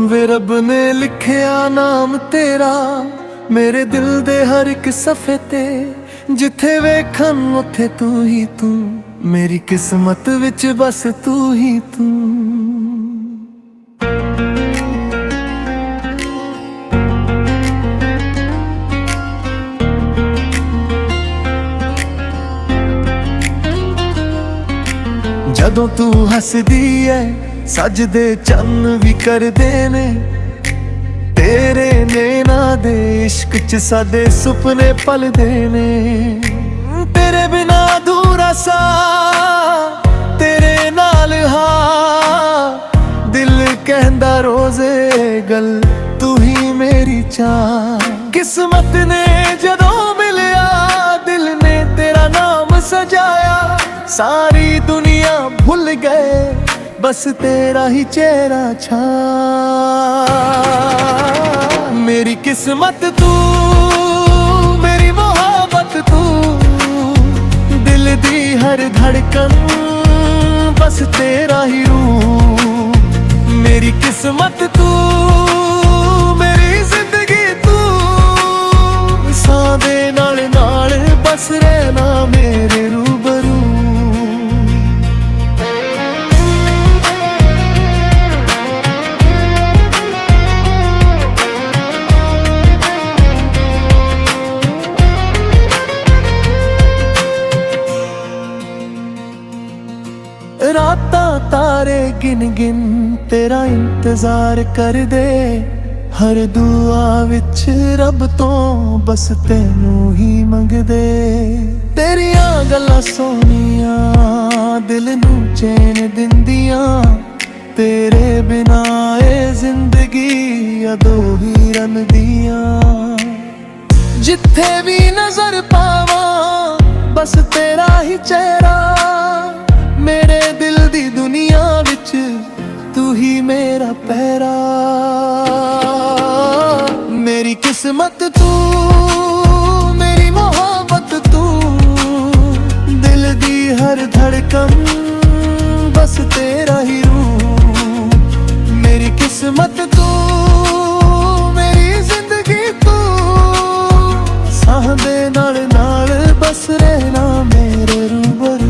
ਵੇ ਰੱਬ ਨੇ ਲਿਖਿਆ ਨਾਮ ਤੇਰਾ ਮੇਰੇ ਦਿਲ ਦੇ ਹਰ ਇੱਕ ਸਫੇ ਤੇ। ਜਿੱਥੇ ਵੇਖਣ ਉੱਥੇ ਤੂੰ ਹੀ ਤੂੰ, ਮੇਰੀ ਕਿਸਮਤ ਵਿੱਚ ਬਸ ਤੂੰ ਹੀ ਤੂੰ। ਜਦੋਂ ਤੂੰ ਹੱਸਦੀ ਐ ਸਜਦੇ ਚੰਨ ਵੀ ਕਰਦੇ ਨੇ। ਤੇਰੇ ਨੈਣਾਂ ਦੇ ਇਸ਼ਕ 'ਚ ਸਾਡੇ ਸੁਪਨੇ ਪਲਦੇ ਨੇ। ਤੇਰੇ ਬਿਨਾ ਅਧੂਰਾ ਸਾ ਤੇਰੇ ਨਾਲ ਹਾਂ। ਦਿਲ ਕਹਿੰਦਾ ਰੋਜ਼ੇ ਗੱਲ ਤੂੰ ਹੀ ਮੇਰੀ ਚਾਹ। ਕਿਸਮਤ ਨੇ ਜਦੋਂ ਮਿਲਿਆ ਦਿਲ ਨੇ ਤੇਰਾ ਨਾਮ ਸਜਾਇਆ। ਸਾਰੀ ਦੁਨੀਆ ਭੁੱਲ ਗਏ ਬਸ ਤੇਰਾ ਹੀ ਚਿਹਰਾ ਛਾ। ਮੇਰੀ ਕਿਸਮਤ ਤੂੰ, ਮੇਰੀ ਮੁਹੱਬਤ ਤੂੰ, ਦਿਲ ਦੀ ਹਰ ਧੜਕਨ ਬਸ ਤੇਰਾ ਹੀ ਰੂਪ। ਮੇਰੀ ਕਿਸਮਤ ਤੂੰ, ਮੇਰੀ ਜ਼ਿੰਦਗੀ ਤੂੰ, ਸਾਹ ਦੇ ਨਾਲ ਨਾਲ ਬਸ ਰਹਿਣਾ ਮੇਰੇ ਰੂਬਰੂ। ਰਾਤਾਂ ਤਾਰੇ ਗਿਣ ਗਿਣ ਤੇਰਾ ਇੰਤਜ਼ਾਰ ਕਰਦੇ। ਹਰ ਦੁਆ ਵਿੱਚ ਰੱਬ ਤੋਂ ਬਸ ਤੈਨੂੰ ਹੀ ਮੰਗਦੇ। ਤੇਰੀਆਂ ਗੱਲਾਂ ਸੋਹਣੀਆਂ ਦਿਲ ਨੂੰ ਚੈਨ ਦਿੰਦੀਆਂ। ਤੇਰੇ ਬਿਨਾ ਇਹ ਜ਼ਿੰਦਗੀ ਅਧੂਰੀ ਰਮਦੀਆਂ। ਜਿੱਥੇ ਵੀ ਨਜ਼ਰ ਪਾਵਾਂ ਬਸ ਤੇਰਾ ਹੀ ਚਿਹਰਾ। ਮੇਰੇ ਦਿਲ ਦੀ ਦੁਨੀਆ ਵਿੱਚ ਤੂੰ ਹੀ ਮੇਰਾ ਪਹਿਰਾ। ਮੇਰੀ ਕਿਸਮਤ ਤੂੰ, ਮੇਰੀ ਮੁਹੱਬਤ ਤੂੰ, ਦਿਲ ਦੀ ਹਰ ਧੜਕਨ ਬਸ ਤੇਰਾ ਹੀ ਰੂਪ। ਮੇਰੀ ਕਿਸਮਤ ਤੂੰ, ਮੇਰੀ ਜ਼ਿੰਦਗੀ ਤੂੰ, ਸਾਹ ਦੇ ਨਾਲ ਨਾਲ ਬਸ ਰਹਿਣਾ ਮੇਰੇ ਰੂਬਰੂ।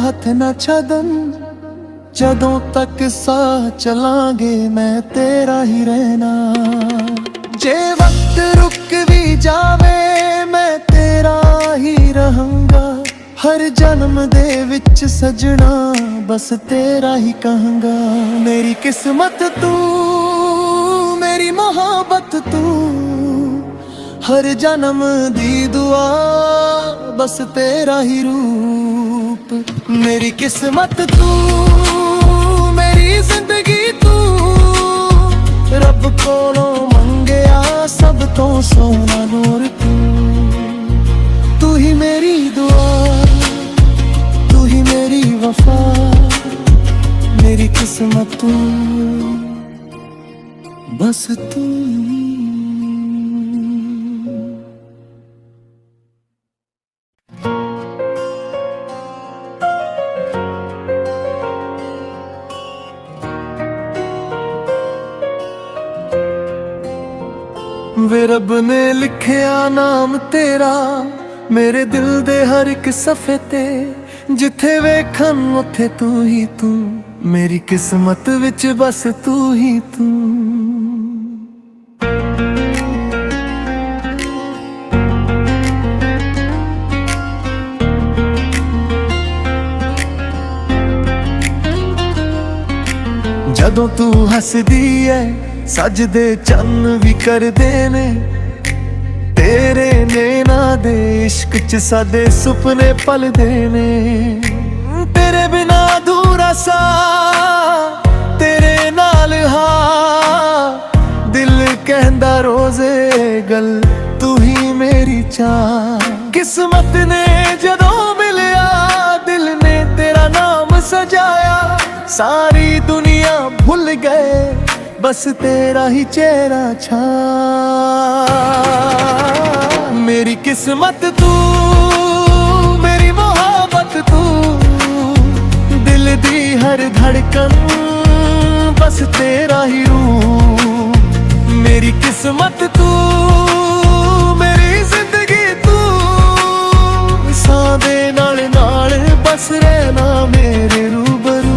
ਹੱਥ ਨਾ ਛੱਡਣ ਜਦੋਂ ਤੱਕ ਸਾਹ ਚਲਾਂਗੇ ਮੈਂ ਤੇਰਾ ਹੀ ਰਹਿਣਾ। ਜੇ ਵਕਤ ਰੁਕ ਵੀ ਜਾਵੇ ਮੈਂ ਤੇਰਾ ਹੀ ਰਹਾਂਗਾ। ਹਰ ਜਨਮ ਦੇ ਵਿੱਚ ਸਜਣਾ ਬਸ ਤੇਰਾ ਹੀ ਕਹਾਂਗਾ। ਮੇਰੀ ਕਿਸਮਤ ਤੂੰ, ਮੇਰੀ ਮੁਹੱਬਤ ਤੂੰ, ਹਰ ਜਨਮ ਦੀ ਦੁਆ ਬਸ ਤੇਰਾ ਹੀ ਰੂਪ। ਮੇਰੀ ਕਿਸਮਤ ਤੂੰ, ਮੇਰੀ ਜ਼ਿੰਦਗੀ ਤੂੰ, ਰੱਬ ਕੋਲੋਂ ਮੰਗਿਆ ਸਭ ਤੋਂ ਸੋਹਣਾ ਨੂਰ ਤੂੰ। ਤੂੰ ਹੀ ਮੇਰੀ ਦੁਆ, ਤੂੰ ਹੀ ਮੇਰੀ ਵਫਾ। ਮੇਰੀ ਕਿਸਮਤ ਤੂੰ, ਬਸ ਤੂੰ। ਵੇ ਰੱਬ ਨੇ ਲਿਖਿਆ ਨਾਮ ਤੇਰਾ ਮੇਰੇ ਦਿਲ ਦੇ ਹਰ ਇੱਕ ਸਫੇ ਤੇ। ਜਿੱਥੇ ਵੇਖਣ ਉੱਥੇ ਤੂੰ ਹੀ ਤੂੰ, ਮੇਰੀ ਕਿਸਮਤ ਵਿੱਚ ਬਸ ਤੂੰ ਹੀ ਤੂੰ। ਜਦੋਂ ਤੂੰ ਹੱਸਦੀ ਐ ਸਜਦੇ ਚੰਨ ਵੀ ਕਰਦੇ ਨੇ। ਤੇਰੇ ਨੈਣਾਂ ਦੇ ਇਸ਼ਕ 'ਚ ਸਾਡੇ ਸੁਪਨੇ ਪਲਦੇ ਨੇ। ਤੇਰੇ ਬਿਨਾ ਅਧੂਰਾ ਸਾ ਤੇਰੇ ਨਾਲ ਹਾਂ। ਦਿਲ ਕਹਿੰਦਾ ਰੋਜ਼ੇ ਗੱਲ ਤੂੰ ਹੀ ਮੇਰੀ ਚਾਹ। ਕਿਸਮਤ ਨੇ ਜਦੋਂ ਮਿਲਿਆ ਦਿਲ ਨੇ ਤੇਰਾ ਨਾਮ ਸਜਾਇਆ। सारी दुनिया भूल गए, बस तेरा ही चेहरा छा। मेरी किस्मत तू, मेरी मोहब्बत तू, दिल दी हर धड़कन बस तेरा ही रूप। मेरी किस्मत तू, मेरी जिंदगी तू, सां दे नाल नाल बस रहना मेरे रूबरू।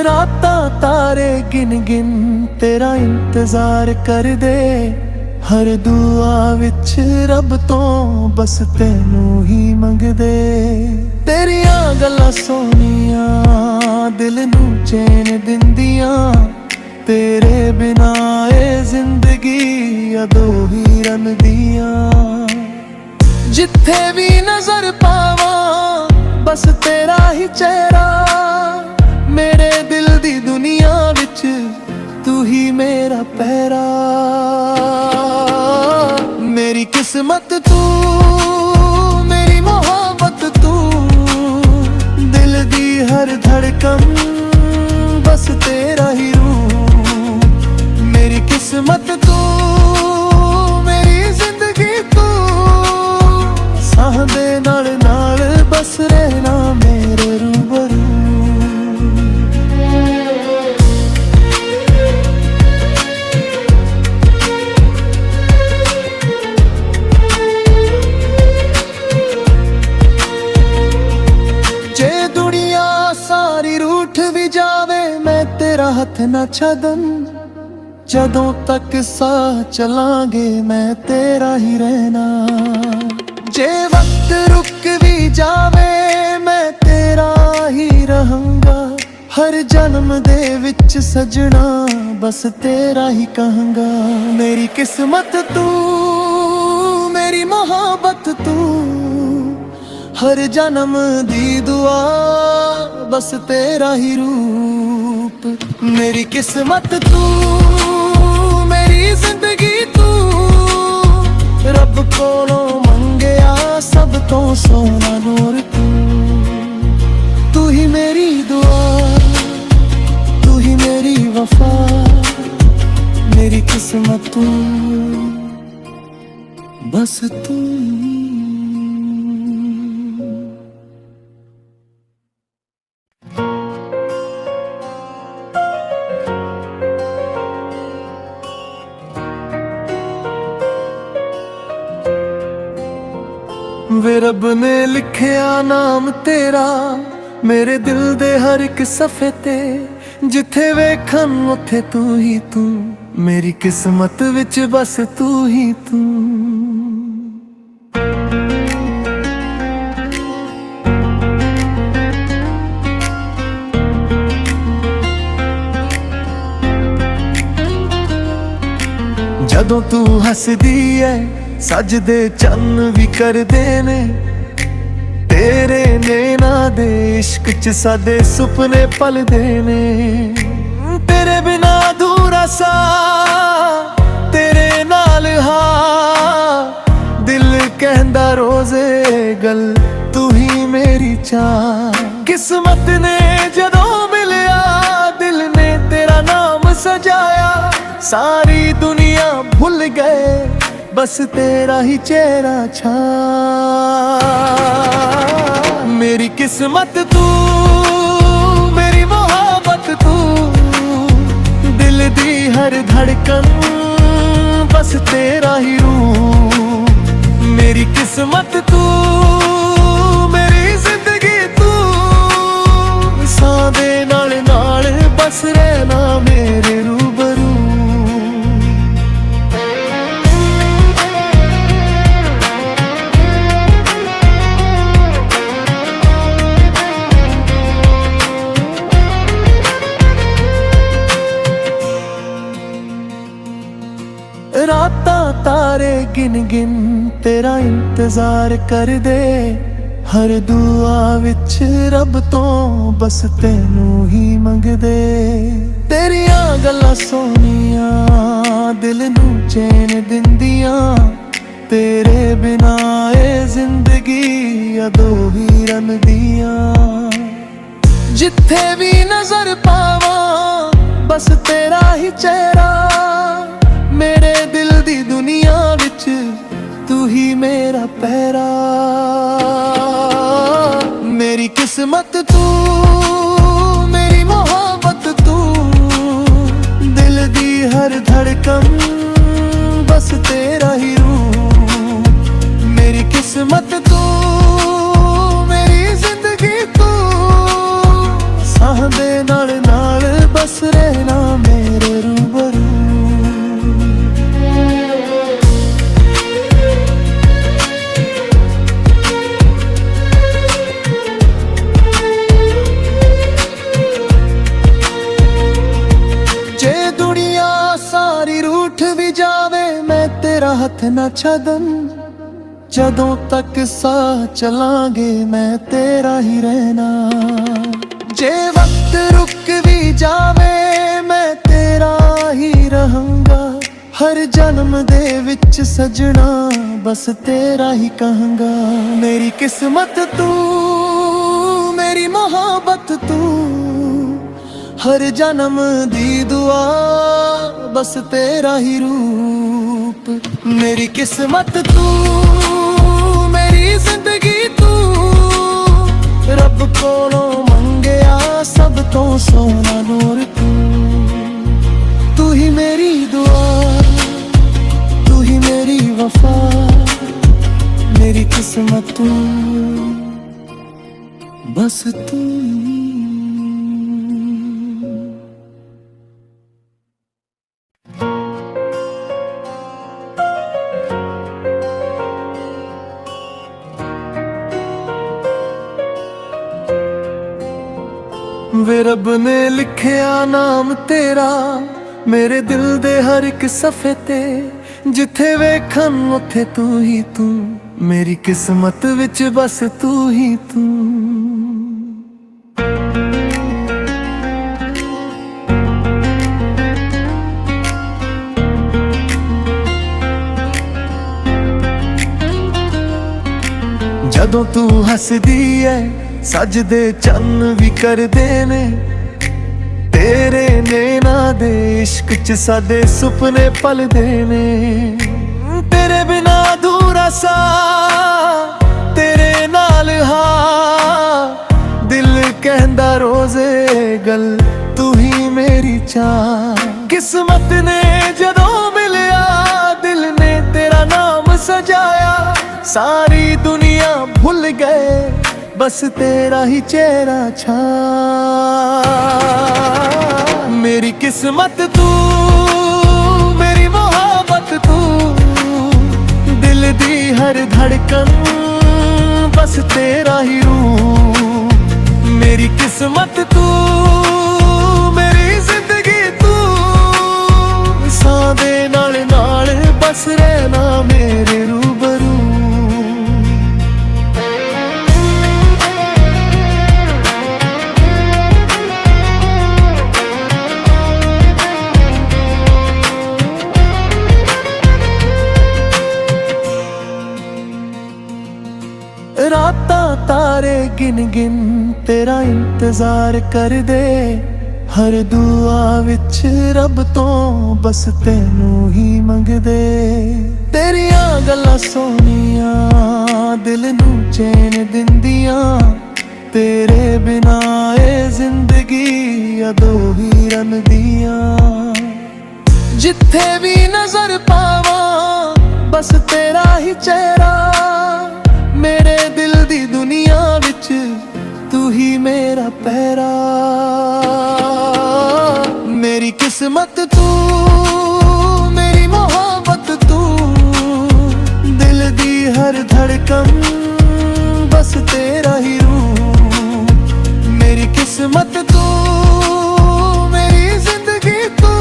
रातां तारे गिन गिन तेरा इंतजार कर दे, हर दुआ विच रब तो बस तेनू ही मंगदे। तेरियां गल्लां सोहणियां दिल नू चैन दिंदियां, तेरे बिना ए जिंदगी अदो ही रलदियां। जिथे भी नजर पावां बस तेरा ही चेहरा, मेरे दिल दी दुनिया विच तू ही मेरा पहरा। मेरी किस्मत तू, मेरी मोहब्बत तू, दिल दी हर धड़कन बस तेरा ही रूप। मेरी किस्मत तू, मेरी जिंदगी तू, साह दे नाल नाल बस रहना मेरे रूबरू। तेरा हथ ना छदन, जदों तक साह चलांगे मैं तेरा ही रहना। जे वक्त रुक भी जावे मैं तेरा ही रहूंगा, हर जन्म दे विच सजना बस तेरा ही कहूंगा। मेरी किस्मत तू, मेरी मोहब्बत तू, हर जन्म दी दुआ बस तेरा ही रूप। मेरी किस्मत तू, मेरी जिंदगी तू, रब कोलों मंगया सब तो सोना नूर तू। तू ही मेरी दुआ, तू ही मेरी वफा, मेरी किस्मत तू, बस तू। वे रब ने लिखिया नाम तेरा मेरे दिल दे हर एक सफे ते, जिथे वेखन उथे तू ही तू, मेरी किस्मत विच बस तू ही तू। जदों तू हसदी है सजदे चन्न भी करदे ने, तेरे नैना दे इश्क च सादे सुपने पलदे ने। तेरे बिना अधूरा सा तेरे नाल हाँ, दिल कहंदा रोज़े गल तू ही मेरी चाह। किस्मत ने जदों मिलिया दिल ने तेरा नाम सजाया, सारी दुनिया भूल गए बस तेरा ही चेहरा छा। मेरी किस्मत तू, मेरी मोहब्बत तू, दिल दी हर धड़कन बस तेरा ही रूप। मेरी किस्मत तू, मेरी जिंदगी तू, सां दे नाल नाल बस रहना मेरे रूबरू। रातां तारे गिन गिन तेरा इंतजार कर दे, हर दुआ विच रब तो बस तेनू ही मंगदे। तेरियां गल्लां सोहणियां दिल नू चैन दिंदियां, तेरे बिना ए जिंदगी अदो ही रनदियां। जिथे भी नजर पावां बस तेरा ही चेहरा, मेरे दिल दी दुनिया विच तू ही मेरा पहरा। मेरी किस्मत तू, मेरी मोहब्बत तू, दिल दी हर धड़कन बस तेरा ही रूप। मेरी किस्मत तू, मेरी जिंदगी तू, साह दे नाल नाल बस रहना मेरे रूबरू। हथ ना छदन जदों तक साह चलांगे मैं तेरा ही रहना। जे वक्त रुक भी जावे मैं तेरा ही रहूंगा, हर जन्म दे विच सजना बस तेरा ही कहूंगा। मेरी किस्मत तू, मेरी मोहब्बत तू, हर जन्म दी दुआ बस तेरा ही रूप। मेरी किस्मत तू, मेरी जिंदगी तू, रब कोलों मंगया सब तो सोना नूर तू। तू ही मेरी दुआ, तू ही मेरी वफा, मेरी किस्मत तू, बस तू। वे रब ने लिखिया नाम तेरा मेरे दिल दे हर एक सफ़े ते, जिथे वेखन उथे तू ही तू, मेरी किस्मत विच बस तू ही तू। जदों तू हसदी है सजदे चन्न भी करदे ने, तेरे नैना दे इश्क च साडे सुपने पलदे ने। तेरे बिना अधूरा सा तेरे नाल हाँ, दिल कहंदा रोज़े गल तू ही मेरी चाह। किस्मत ने जदों मिलिया दिल ने तेरा नाम सजाया, सारी दुनिया भूल गए बस तेरा ही चेहरा छा। मेरी किस्मत तू, मेरी मोहब्बत तू, दिल दी हर धड़कन बस तेरा ही रूप। मेरी किस्मत तू, मेरी जिंदगी तू, साह दे नाल नाल बस रहना मेरे रूबरू। रातां तारे गिन गिन तेरा इंतजार कर दे, हर दुआ विच रब तो बस तेनू ही मंगदे। तेरियां गल्लां सोहणियां दिल नू चैन दिंदियां, तेरे बिना ए जिंदगी अदो ही रनदियां। जिथे भी नजर पावां बस तेरा ही चेहरा, मेरे दिल दी दुनिया विच तू ही मेरा पहरा। मेरी किस्मत तू, मेरी मोहब्बत तू, दिल दी हर धड़कन बस तेरा ही रूप। मेरी किस्मत तू, मेरी जिंदगी तू,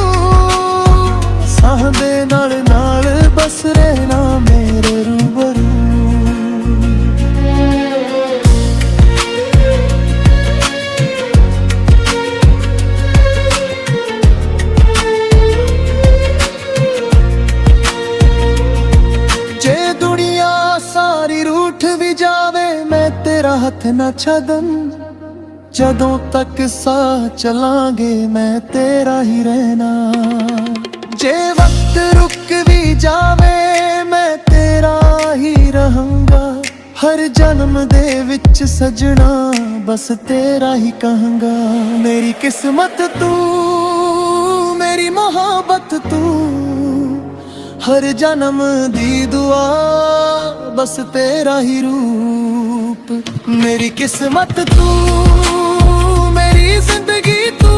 साह दे नाल नाल बस रहना मेरे रूबरू। तेरा हथ ना छदन, जदों तक साह चलांगे मैं तेरा ही रहना। जे वक्त रुक भी जावे मैं तेरा ही रहूंगा, हर जन्म दे विच सजना बस तेरा ही कहूंगा। मेरी किस्मत तू, मेरी मोहब्बत तू, हर जन्म दी दुआ बस तेरा ही रूप। मेरी किस्मत तू, मेरी जिंदगी तू,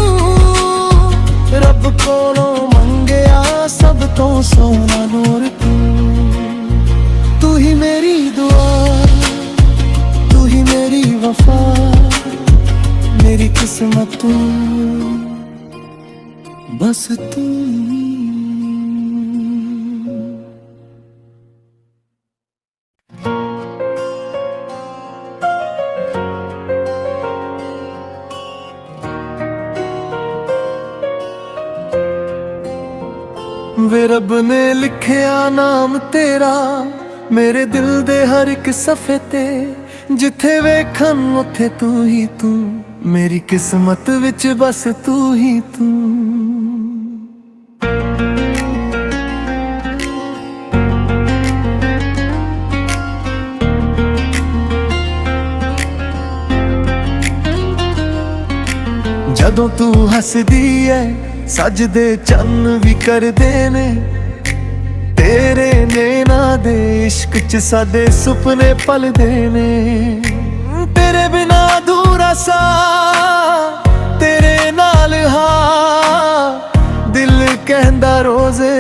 रब कोलों मंगया सब तो सोना नूर तू। तू ही मेरी दुआ, तू ही मेरी वफा, मेरी किस्मत तू, बस तू। वे रब ने लिखिया नाम तेरा मेरे दिल दे हर एक सफे ते, जिथे वेखन उथे तू ही तू, मेरी किस्मत विच बस तू ही तू। जदों तू हसदी है सजदे चन्न भी करदे ने, तेरे नैना दे इश्क च सादे सुपने पलदे ने। तेरे बिना अधूरा सा तेरे नाल हा, दिल कहंदा रोज़े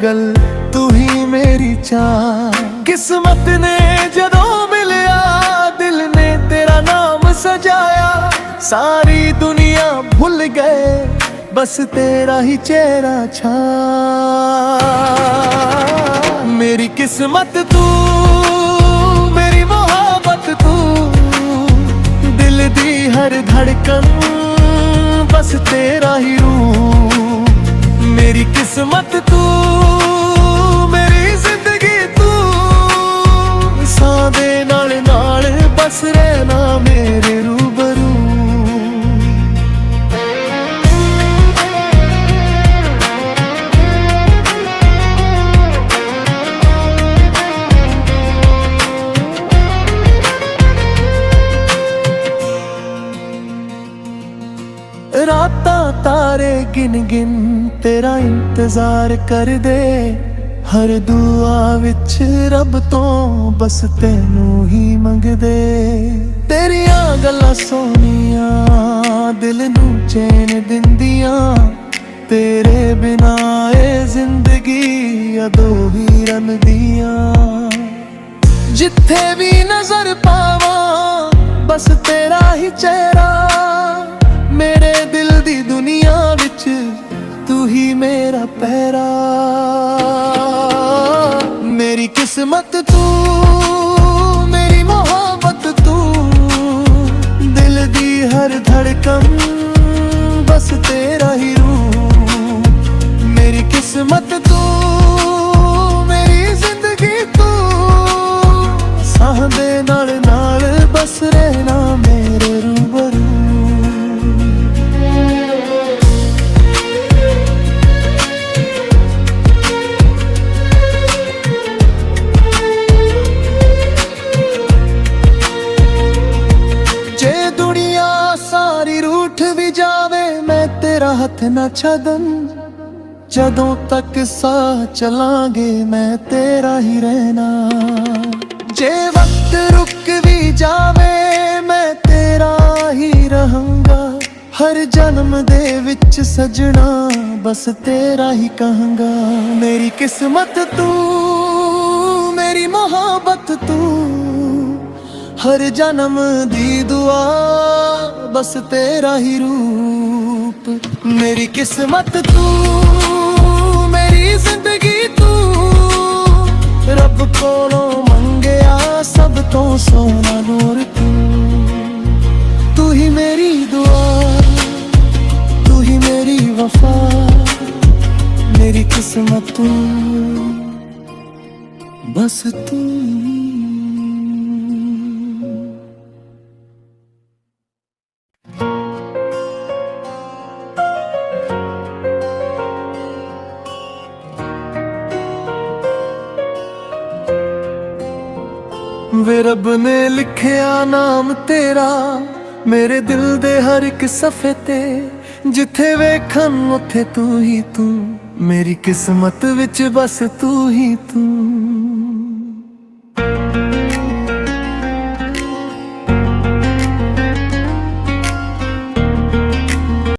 गल तू ही मेरी चाह। किस्मत ने जदों मिलिया दिल ने तेरा नाम सजाया, सारी दुनिया भूल गए बस तेरा ही चेहरा छा। मेरी किस्मत तू, मेरी मोहब्बत तू, दिल दी हर धड़कन बस तेरा ही रूप। मेरी किस्मत तू, मेरी जिंदगी तू, सां दे नाल नाल बस रहना मेरे रूबरू। रातां तारे गिन गिन तेरा इंतजार कर दे, हर दुआ विच रब तो बस तेनू ही मंगदे। तेरियां गल्लां सोहणियां दिल नू चैन दिंदियां, तेरे बिना ए जिंदगी अधूरी रलदियां। जिथे भी नजर पावां बस तेरा ही चेहरा, मेरे दिल दी दुनिया विच तू ही मेरा पहरा। मेरी किस्मत तू, मेरी मोहब्बत तू, दिल दी हर धड़कन बस तेरा ही रूप। मेरी किस्मत तू, मेरी जिंदगी तू, साह दे नाल नाल बस रहना मेरे रूबरू। तेरा हथ ना छदन, जदों तक साह चलांगे मैं तेरा ही रहना। जे वक्त रुक भी जावे मैं तेरा ही रहूंगा, हर जन्म दे विच सजना बस तेरा ही कहूंगा। मेरी किस्मत तू, मेरी मोहब्बत तू, हर जन्म दी दुआ बस तेरा ही रूप। मेरी किस्मत तू, मेरी जिंदगी तू, रब कोलों मंगया सब तो सोना नूर तू। तू ही मेरी दुआ, तू ही मेरी वफा, मेरी किस्मत तू, बस तू। ਵੇ ਰੱਬ ਨੇ ਲਿਖਿਆ ਨਾਮ ਤੇਰਾ ਮੇਰੇ ਦਿਲ ਦੇ ਹਰ ਇੱਕ ਸਫੇ ਤੇ, ਜਿੱਥੇ ਵੇਖਣ ਉੱਥੇ ਤੂੰ ਹੀ ਤੂੰ, ਮੇਰੀ ਕਿਸਮਤ ਵਿੱਚ ਬਸ ਤੂੰ ਹੀ ਤੂੰ।